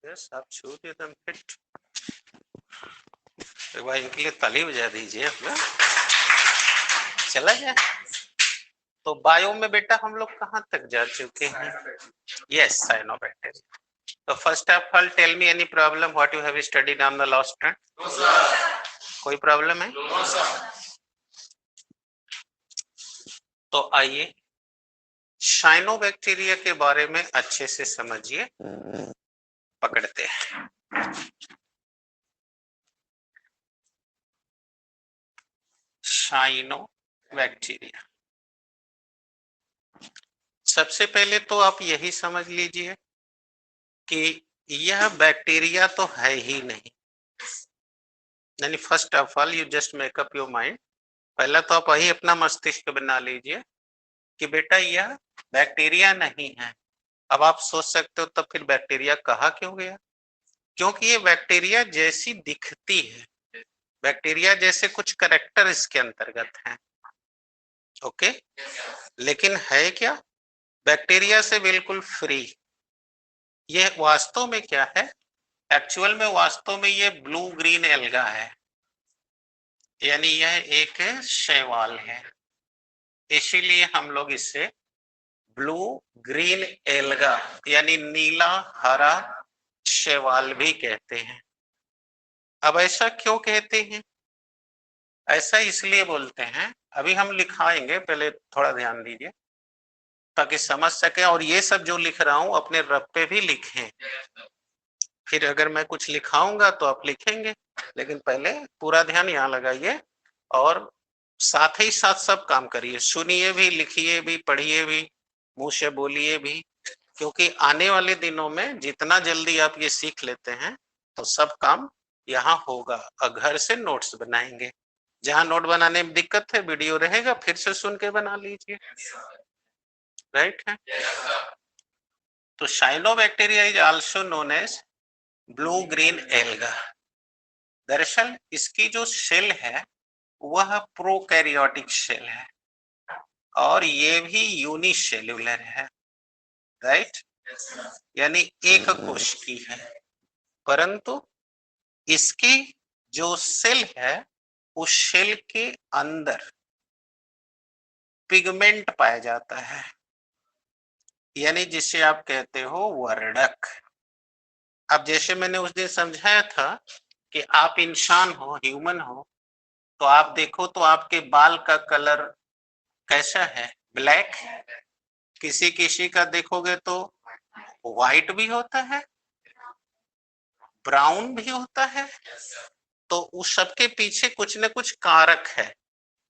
Yes, आप छूट एकदम फिट। एक बार इनके लिए ताली बजा दीजिए अपना। चला जाए। तो बायो में बेटा हम लोग कहाँ तक जा चुके हैं? Yes, cyanobacteria. तो first of all tell me any problem what you have studied on the last time? No sir. कोई प्रॉब्लम है? No sir. तो आइए साइनोबैक्टीरिया के बारे में अच्छे से समझिए, पकड़ते हैं। साइनोबैक्टीरिया, सबसे पहले तो आप यही समझ लीजिए कि यह बैक्टीरिया तो है ही नहीं। यानी first of all you just make up your mind. पहला तो आप वही अपना मस्तिष्क बना लीजिए कि बेटा यह बैक्टीरिया नहीं है। अब आप सोच सकते हो तब फिर बैक्टीरिया कहा क्यों गया? क्योंकि ये बैक्टीरिया जैसी दिखती है, बैक्टीरिया जैसे कुछ कैरेक्टर इसके अंतर्गत हैं। ओके, लेकिन है क्या? बैक्टीरिया से बिल्कुल फ्री। ये वास्तव में क्या है? एक्चुअल में वास्तव में ये ब्लू ग्रीन एल्गा है, यानी यह एक शैवाल है। इसीलिए हम लोग इसे ब्लू ग्रीन एल्गा यानी नीला हरा शैवाल भी कहते हैं। अब ऐसा क्यों कहते हैं? ऐसा इसलिए बोलते हैं, अभी हम लिखाएंगे, पहले थोड़ा ध्यान दीजिए ताकि समझ सके। और ये सब जो लिख रहा हूं अपने रब पे भी लिखें, फिर अगर मैं कुछ लिखाऊंगा तो आप लिखेंगे, लेकिन पहले पूरा ध्यान यहाँ लगाइए और साथ ही साथ सब काम करिए। सुनिए भी, लिखिए भी, पढ़िए भी, मुंह से बोलिए भी, क्योंकि आने वाले दिनों में जितना जल्दी आप ये सीख लेते हैं तो सब काम यहाँ होगा। और घर से नोट्स बनाएंगे, जहां नोट बनाने में दिक्कत है वीडियो रहेगा, फिर से सुन के बना लीजिए। राइट है? तो cyanobacteria is also known as blue green alga. दरअसल इसकी जो सेल है वह प्रोकैरियोटिक सेल है और ये भी यूनिसेल्युलर है। राइट, यानी एक कोश की है, परंतु इसकी जो सेल है उस सेल के अंदर पिगमेंट पाया जाता है, यानी जिसे आप कहते हो वर्णक। अब जैसे मैंने उस दिन समझाया था कि आप इंसान हो, ह्यूमन हो, तो आप देखो तो आपके बाल का कलर कैसा है? ब्लैक। किसी किसी का देखोगे तो व्हाइट भी होता है, ब्राउन भी होता है। तो उस सबके पीछे कुछ न कुछ कारक है,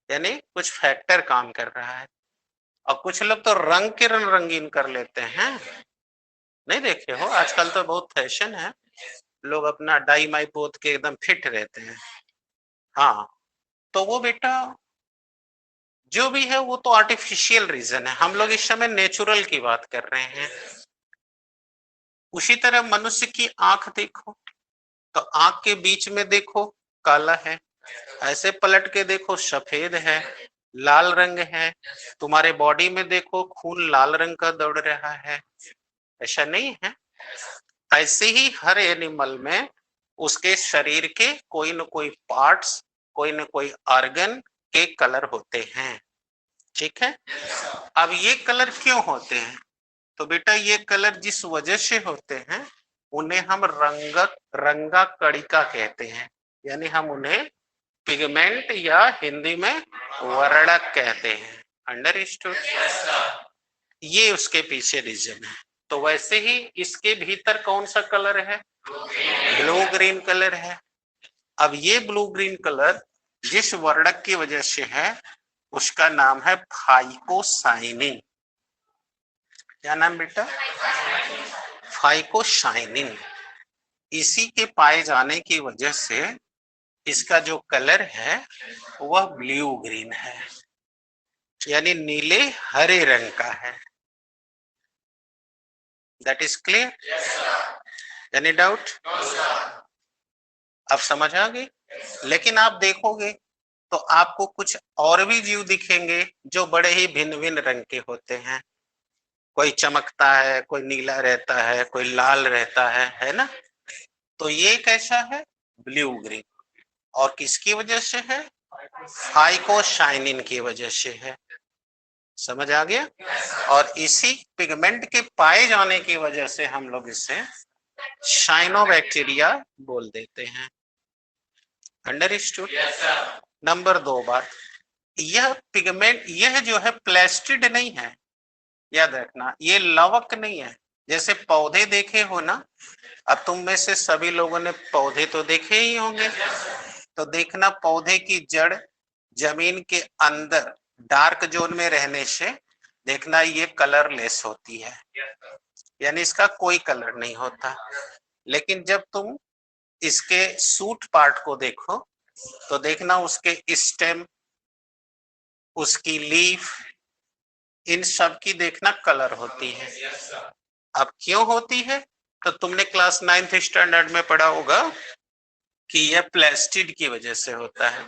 यानी कुछ फैक्टर काम कर रहा है। और कुछ लोग तो रंग के रंगीन कर लेते हैं, नहीं देखे हो? आजकल तो बहुत फैशन है, लोग अपना डाई माई पोत के एकदम फिट रहते हैं। हाँ, तो वो बेटा जो भी है वो तो आर्टिफिशियल रीजन है, हम लोग इस समय नेचुरल की बात कर रहे हैं। उसी तरह मनुष्य की आंख देखो तो आंख के बीच में देखो काला है, ऐसे पलट के देखो सफेद है, लाल रंग है। तुम्हारे बॉडी में देखो खून लाल रंग का दौड़ रहा है, ऐसा नहीं है? ऐसे ही हर एनिमल में उसके शरीर के कोई न कोई पार्ट्स, कोई न कोई ऑर्गन के कलर होते हैं। ठीक है? अब ये कलर क्यों होते हैं? तो बेटा ये कलर जिस वजह से होते हैं उन्हें हम रंगा कणिका कहते हैं, यानी हम उन्हें पिगमेंट या हिंदी में वर्णक कहते हैं। अंडरस्टूड? ये उसके पीछे रीजन है। तो वैसे ही इसके भीतर कौन सा कलर है? ब्लू ग्रीन कलर है। अब ये ब्लू ग्रीन कलर जिस वर्णक की वजह से है उसका नाम है फाइकोसाइनिन। क्या नाम बेटा? फाइकोसाइनिन। इसी के पाए जाने की वजह से इसका जो कलर है वह ब्लू ग्रीन है, यानी नीले हरे रंग का है। That is clear? Any doubt? अब समझ आ गई? लेकिन आप देखोगे तो आपको कुछ और भी जीव दिखेंगे जो बड़े ही भिन्न भिन्न रंग के होते हैं। कोई चमकता है, कोई नीला रहता है, कोई लाल रहता है ना। तो ये कैसा है? Blue green. और किसकी वजह से है? फाइकोशाइनिन की वजह से है। समझ आ गया? और इसी पिगमेंट के पाए जाने की वजह से हम लोग इसे साइनोबैक्टीरिया बोल देते हैं। अंडरस्टूड? नंबर 2 बात, यह पिगमेंट यह जो है प्लास्टिड नहीं है, याद रखना, ये लवक नहीं है। जैसे पौधे देखे हो ना, अब तुम में से सभी लोगों ने पौधे तो देखे ही होंगे, तो देखना पौधे की जड़ जमीन के अंदर डार्क जोन में रहने से देखना ये कलरलेस होती है, यानी इसका कोई कलर नहीं होता। लेकिन जब तुम इसके सूट पार्ट को देखो तो देखना उसके स्टेम, उसकी लीफ, इन सब की देखना कलर होती है। अब क्यों होती है? तो तुमने क्लास 9th स्टैंडर्ड में पढ़ा होगा कि यह प्लास्टिड की वजह से होता है।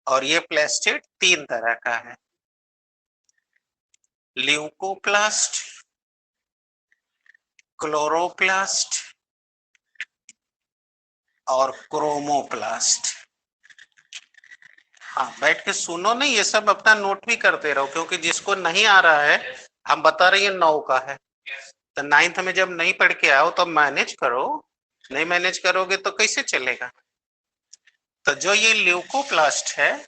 और ये प्लास्टिड 3 तरह का है, ल्यूकोप्लास्ट, क्लोरोप्लास्ट और क्रोमोप्लास्ट। हाँ, बैठ के सुनो नहीं, ये सब अपना नोट भी करते रहो, क्योंकि जिसको नहीं आ रहा है, हम बता रहे हैं 9 का है, तो 9th में जब नहीं पढ़ के आओ तो मैनेज करो, नहीं मैनेज करोगे तो कैसे चलेगा। तो जो ये ल्यूकोप्लास्ट है,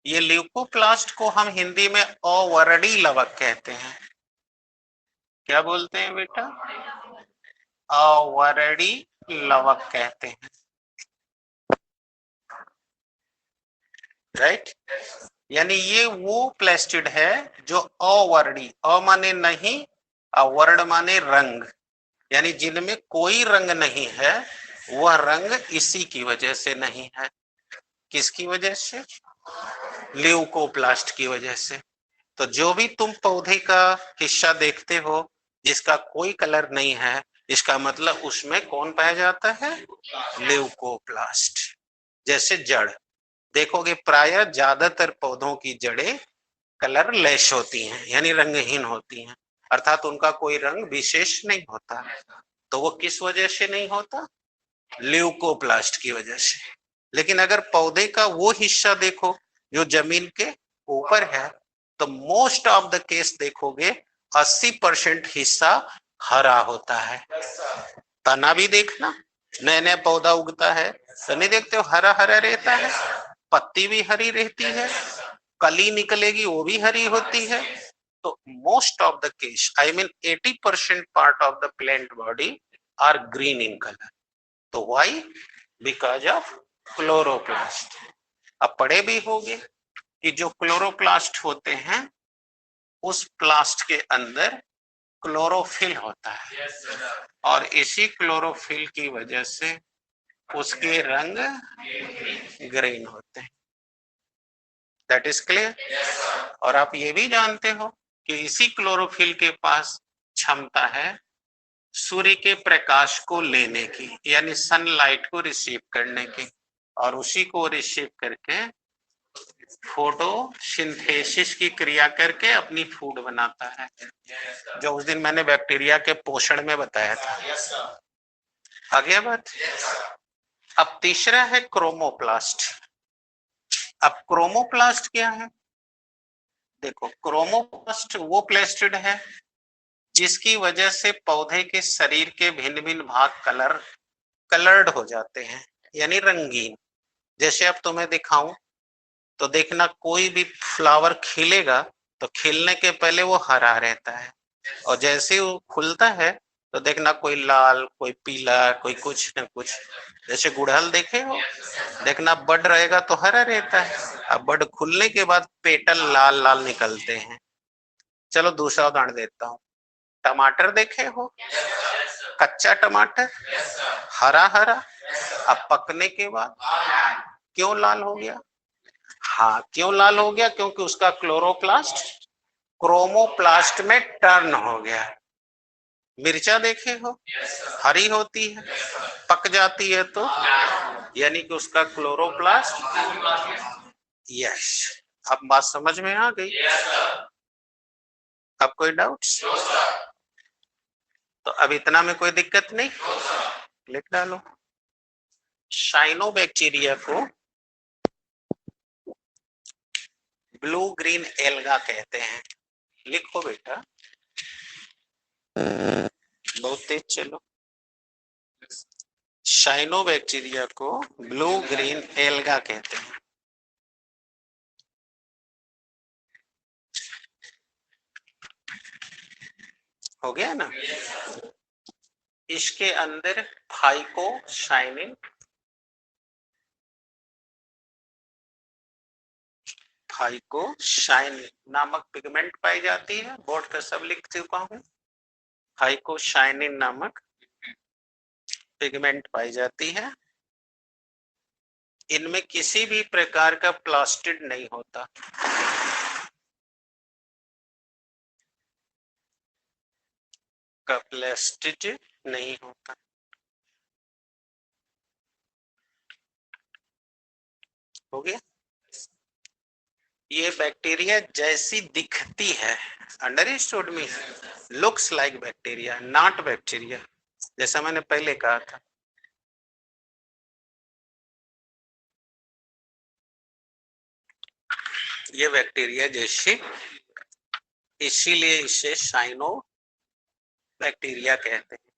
ये ल्यूकोप्लास्ट को हम हिंदी में अवर्णी लवक कहते हैं। क्या बोलते हैं बेटा? अवर्णी लवक कहते हैं, राइट। यानी ये वो प्लास्टिड है जो अवर्णी, अ माने नहीं, वर्ण माने रंग, यानी जिनमें कोई रंग नहीं है, वह रंग इसी की वजह से नहीं है। किसकी वजह से? ल्यूकोप्लास्ट की वजह से। तो जो भी तुम पौधे का हिस्सा देखते हो जिसका कोई कलर नहीं है, इसका मतलब उसमें कौन पाया जाता है? ल्यूकोप्लास्ट। जैसे जड़ देखोगे, प्राय ज्यादातर पौधों की जड़ें कलरलेस होती हैं, यानी रंगहीन होती हैं, अर्थात उनका कोई रंग विशेष नहीं होता। तो वो किस वजह से नहीं होता? ल्यूकोप्लास्ट की वजह से। लेकिन अगर पौधे का वो हिस्सा देखो जो जमीन के ऊपर है, तो मोस्ट ऑफ द केस देखोगे 80% हिस्सा हरा होता है। तना भी देखना, नया नया पौधा उगता है तो नहीं देखते हो हरा हरा रहता है, पत्ती भी हरी रहती है, कली निकलेगी वो भी हरी होती है। तो most of the case, I mean 80% part of the plant body are green in colour. तो व्हाई? Because of chloroplast. अब पढ़े भी होंगे कि जो क्लोरोप्लास्ट होते हैं, उस प्लास्ट के अंदर क्लोरोफिल होता है, और इसी क्लोरोफिल की वजह से उसके रंग ग्रीन होते हैं। That is clear? और आप ये भी जानते हो कि इसी क्लोरोफिल के पास क्षमता है सूर्य के प्रकाश को लेने की, यानी सनलाइट को रिसीव करने की, और उसी को रिसीव करके फोटोसिंथेसिस की क्रिया करके अपनी फूड बनाता है, जो उस दिन मैंने बैक्टीरिया के पोषण में बताया था। आ गया बात? अब तीसरा है क्रोमोप्लास्ट। अब क्रोमोप्लास्ट क्या है? देखो, क्रोमोप्लास्ट वो प्लास्टिड है जिसकी वजह से पौधे के शरीर के भिन्न भिन्न भाग कलर्ड हो जाते हैं, यानी रंगीन। जैसे अब तुम्हें दिखाऊं तो देखना, कोई भी फ्लावर खिलेगा तो खिलने के पहले वो हरा रहता है, और जैसे वो खुलता है तो देखना कोई लाल, कोई पीला, कोई कुछ न कुछ। जैसे गुड़हल देखे हो, देखना बड रहेगा तो हरा रहता है, अब बड खुलने के बाद पेटल लाल लाल निकलते हैं। चलो दूसरा उदाहरण देता हूँ। टमाटर देखे हो, कच्चा टमाटर हरा हरा, अब पकने के बाद क्यों लाल हो गया? हाँ, क्यों लाल हो गया? क्योंकि उसका क्लोरोप्लास्ट क्रोमोप्लास्ट में टर्न हो गया। मिर्चा देखे हो, हरी होती है, पक जाती है तो, यानी कि उसका क्लोरोप्लास्ट। यस, अब बात समझ में आ गई। अब कोई डाउट? तो अब इतना में कोई दिक्कत नहीं, लिख डालो। साइनोबैक्टीरिया को ब्लू ग्रीन एल्गा कहते हैं। लिखो बेटा, बहुत तेज चलो। साइनोबैक्टीरिया को ब्लू ग्रीन एल्गा कहते हैं। हो गया ना? इसके अंदर फाइकोसाइनिन, फाइकोसाइनिन नामक पिगमेंट पाई जाती है। बोर्ड पे सब लिख चुका हूं। फाइकोसाइनिन नामक पिगमेंट पाई जाती है। इनमें किसी भी प्रकार का प्लास्टिड नहीं होता। का प्लास्टिड नहीं होता। हो गया? ये बैक्टीरिया जैसी दिखती है, understood me, looks like bacteria, not bacteria, जैसा मैंने पहले कहा था। ये बैक्टीरिया जैसी, इसीलिए इसे साइनो बैक्टीरिया कहते हैं।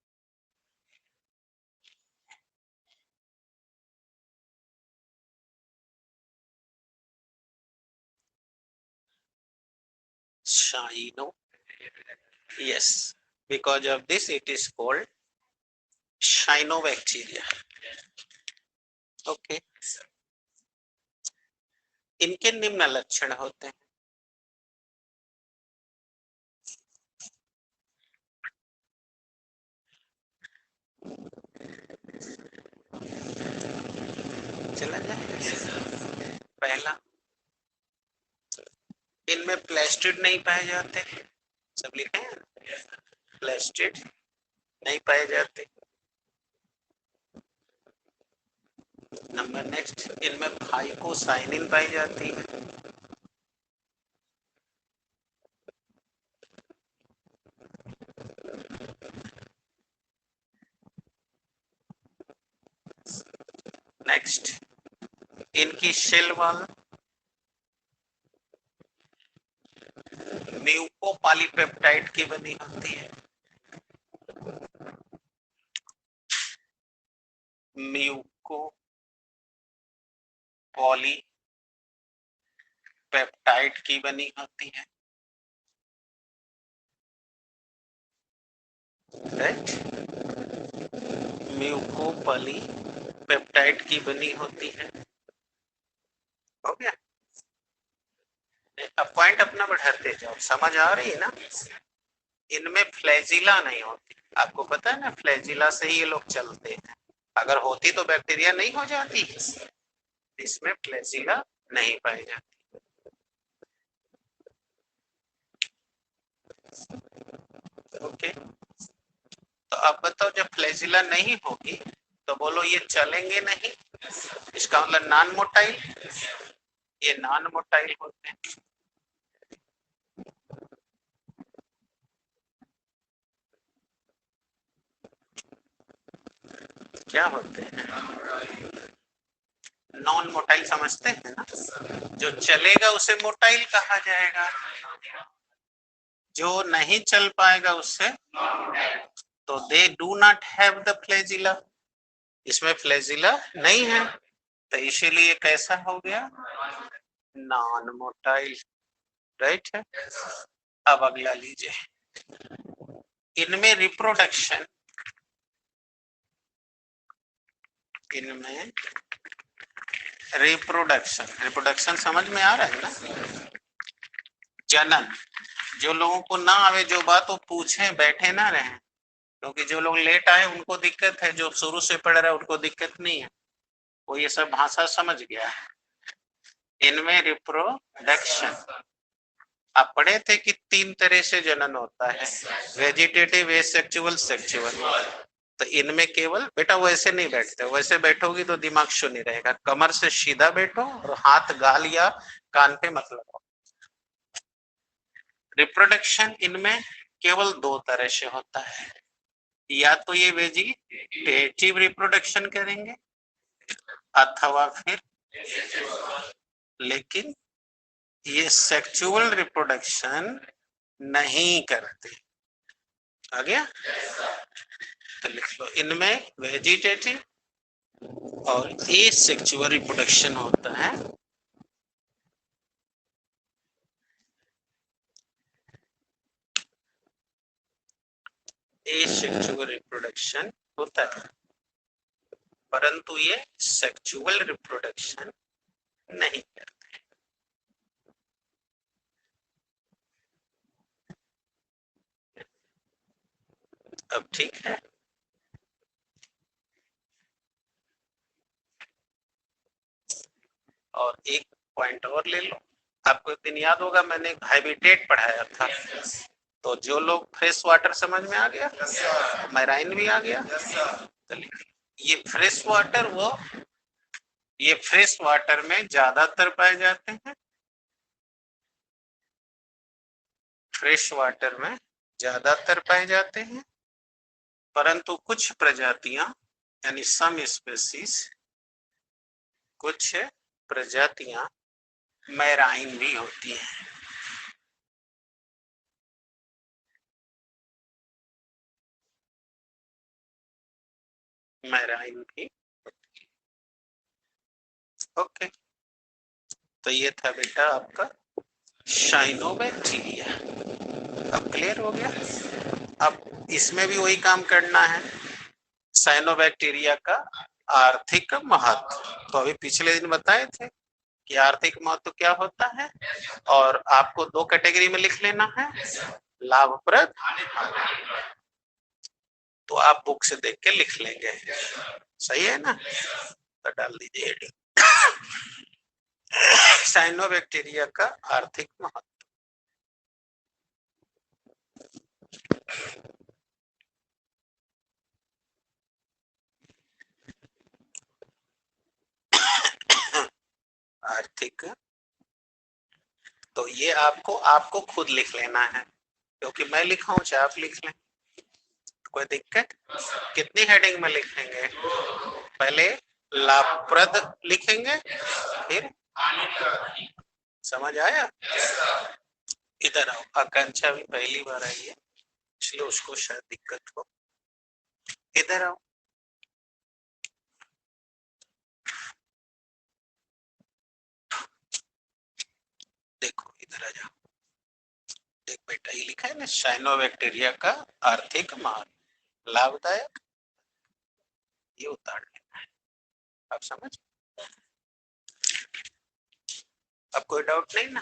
Cyano, yes, because of this it is called cyanobacteria. Okay. इनके निम्न लक्षण होते हैं। चला जाए। पहला, इनमें प्लास्टिड नहीं पाए जाते। सब लिखे हैं, प्लास्टिड नहीं पाए जाते। नंबर नेक्स्ट, इनमें फाइकोसाइनिन पाई जाती है। नेक्स्ट, इनकी सेल वॉल म्यूकोपॉलीपेप्टाइड की बनी होती है। म्यूकोपॉलीपेप्टाइड की बनी होती है। राइट, म्यूकोपॉलीपेप्टाइड की बनी होती है। हो गया? अब पॉइंट अपना बढ़ाते जाओ, समझ आ रही है ना? इनमें फ्लैजिला नहीं होती। आपको पता है ना, फ्लैजिला से ही ये लोग चलते हैं। अगर होती तो बैक्टीरिया नहीं हो जाती। इसमें फ्लैजिला नहीं पाई जाती। ओके, तो अब बताओ, जब फ्लैजिला नहीं होगी तो बोलो ये चलेंगे नहीं, इसका मतलब नॉन मोटाइल। ये नॉन मोटाइल होते हैं। क्या होते हैं? नॉन मोटाइल समझते हैं ना? जो चलेगा उसे मोटाइल कहा जाएगा, जो नहीं चल पाएगा उससे, तो they do not have the flagella. इसमें फ्लैजिला नहीं है, तो इसीलिए कैसा हो गया? Non motile. राइट है? अब अगला लीजिए, इनमें रिप्रोडक्शन, इनमें रिप्रोडक्शन, रिप्रोडक्शन समझ में आ रहा है ना? जनन, जो लोगों को ना आवे जो बात वो पूछे, बैठे ना रहे, क्योंकि जो लोग लेट आए उनको दिक्कत है, जो शुरू से पढ़ रहे उनको दिक्कत नहीं है, वो ये सब भाषा समझ गया है। इनमें रिप्रोडक्शन, आप पढ़े थे कि 3 तरह से जनन होता है, वेजिटेटिव, एसेक्सुअल, सेक्सुअल। तो इनमें केवल, बेटा वैसे नहीं बैठते, वैसे बैठोगी तो दिमाग शून्य रहेगा। कमर से सीधा बैठो और हाथ गाल या कान पे मत लगाओ। रिप्रोडक्शन इनमें केवल दो तरह से होता है, या तो ये वेजिटेटिव रिप्रोडक्शन करेंगे अथवा फिर, लेकिन ये सेक्सुअल रिप्रोडक्शन नहीं करते। आ गया? तो लिख लो, इनमें वेजिटेटिव और एसेक्सुअल रिप्रोडक्शन होता है। एसेक्सुअल रिप्रोडक्शन होता है, परंतु ये सेक्सुअल रिप्रोडक्शन नहीं करते। अब ठीक है, और एक पॉइंट और ले लो। आपको एक दिन याद होगा मैंने हैबिटेट पढ़ाया था, तो जो लोग फ्रेश वाटर समझ में आ गया, मैराइन भी आ गया। ये फ्रेश वाटर ये फ्रेश वाटर में ज्यादातर पाए जाते हैं, फ्रेश वाटर में ज्यादातर पाए जाते हैं, परंतु कुछ प्रजातियां यानी सम स्पीसीज, कुछ प्रजातियां मैराइन भी होती हैं। मैराइन भी। ओके, तो ये था बेटा आपका साइनोबैक्टीरिया। अब क्लियर हो गया? अब इसमें भी वही काम करना है, साइनोबैक्टीरिया का आर्थिक महत्व। तो अभी पिछले दिन बताए थे कि आर्थिक महत्व क्या होता है, और आपको दो कैटेगरी में लिख लेना है, लाभप्रद। तो आप बुक से देख के लिख लेंगे, सही है ना? तो डाल दीजिए साइनोबैक्टीरिया का आर्थिक महत्व। आर्थिक, तो ये आपको खुद लिख लेना है, क्योंकि मैं लिखा हूं चाहे आप लिख लें, कोई दिक्कत? कितनी हेडिंग में लिखेंगे? पहले लाभप्रद लिखेंगे, फिर समझ आया? इधर आओ, आकांक्षा भी पहली बार आई है इसलिए उसको शायद दिक्कत हो। इधर आओ, देखो इधर आ जाओ। देख बेटा, ये लिखा है ना, साइनोबैक्टीरिया का आर्थिक महत्व, लाभदायक, ये उतार लेना है। आप समझ? अब कोई डाउट नहीं ना?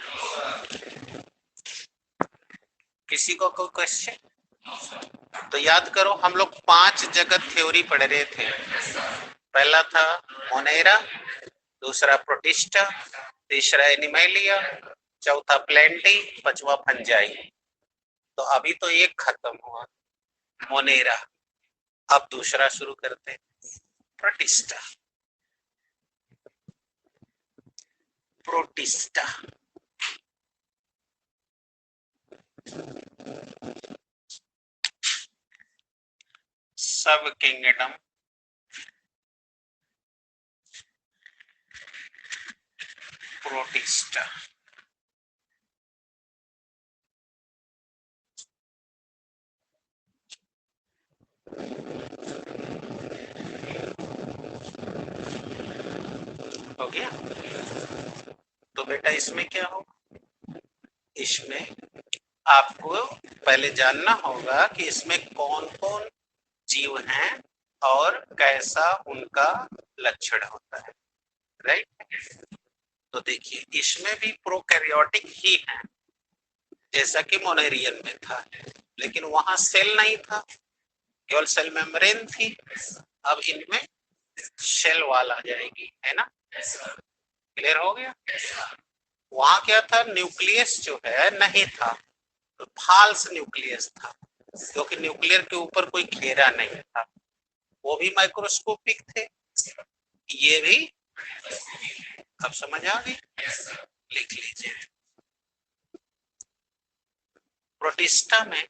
किसी को कोई क्वेश्चन? तो याद करो, हम लोग 5 जगत थ्योरी पढ़ रहे थे। पहला था मोनेरा, दूसरा प्रोटिस्टा, तीसरा एनिमैलिया, चौथा प्लेंटी, पांचवा फंजाई। तो अभी तो एक खत्म हुआ, मोनेरा। अब दूसरा शुरू करते हैं, प्रोटिस्टा। प्रोटिस्टा सब किंगडम प्रोटिस्टा। हो गया? तो बेटा इसमें क्या हो, इसमें आपको पहले जानना होगा कि इसमें कौन कौन जीव हैं और कैसा उनका लक्षण होता है, राइट? तो देखिए, इसमें भी प्रोकैरियोटिक ही है, जैसा कि मोनेरियन में था, लेकिन वहां सेल नहीं था, केवल सेल मेम्ब्रेन थी। अब इनमें सेल वाल आ जाएगी, है ना? क्लियर हो गया? वहां क्या था, न्यूक्लियस जो है नहीं था, तो फाल्स न्यूक्लियस था, क्योंकि न्यूक्लियर के ऊपर कोई घेरा नहीं था। वो भी माइक्रोस्कोपिक थे, ये भी। अब समझ आ गई? लिख लीजिए, प्रोटिस्टा में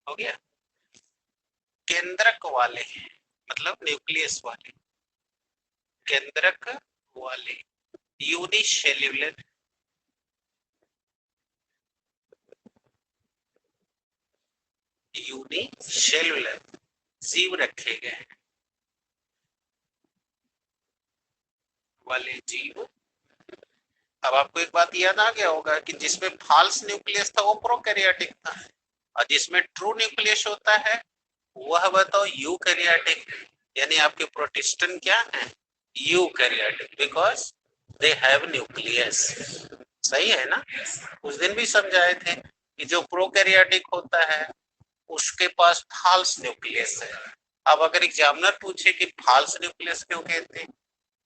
हो गया केंद्रक वाले, मतलब न्यूक्लियस वाले, केंद्रक वाले यूनिसेल्यूलर जीव रखे गए वाले जीव। अब आपको एक बात याद आ गया होगा कि जिसमें फाल्स न्यूक्लियस था वो प्रोकैरियोटिक था, और जिसमें ट्रू न्यूक्लियस होता है वह बताओ यूकैरियोटिक। यानी आपके प्रोटिस्टन क्या है, eukaryotic, because they have nucleus. सही है ना? उस दिन भी समझाए थे कि जो प्रोकैरियोटिक होता है उसके पास फाल्स न्यूक्लियस है। अब अगर एग्जामिनर पूछे कि फाल्स न्यूक्लियस क्यों कहते हैं,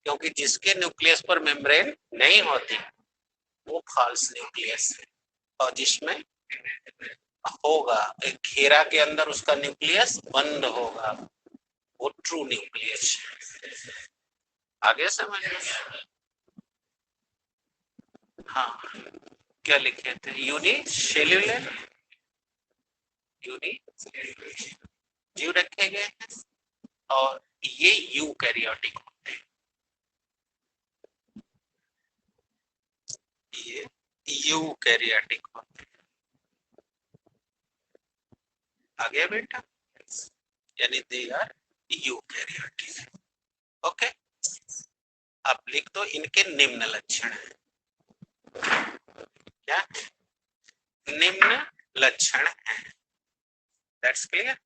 क्योंकि जिसके न्यूक्लियस पर मेम्ब्रेन नहीं होती वो फाल्स न्यूक्लियस है, और जिसमें होगा एक घेरा के अंदर उसका न्यूक्लियस बंद होगा वो ट्रू न्यूक्लियस है। आगे समझ में? हाँ, क्या लिखे थे, यूनिसेल्यूलर जीव रखे गए हैं और ये यूकैरियोटिक होते हैं, ये यूकैरियोटिक होते हैं। आ गया बेटा? यानी दे आर यूकैरियोटिक। ओके, अब लिख दो इनके निम्न लक्षण है। क्या निम्न लक्षण है? That's clear.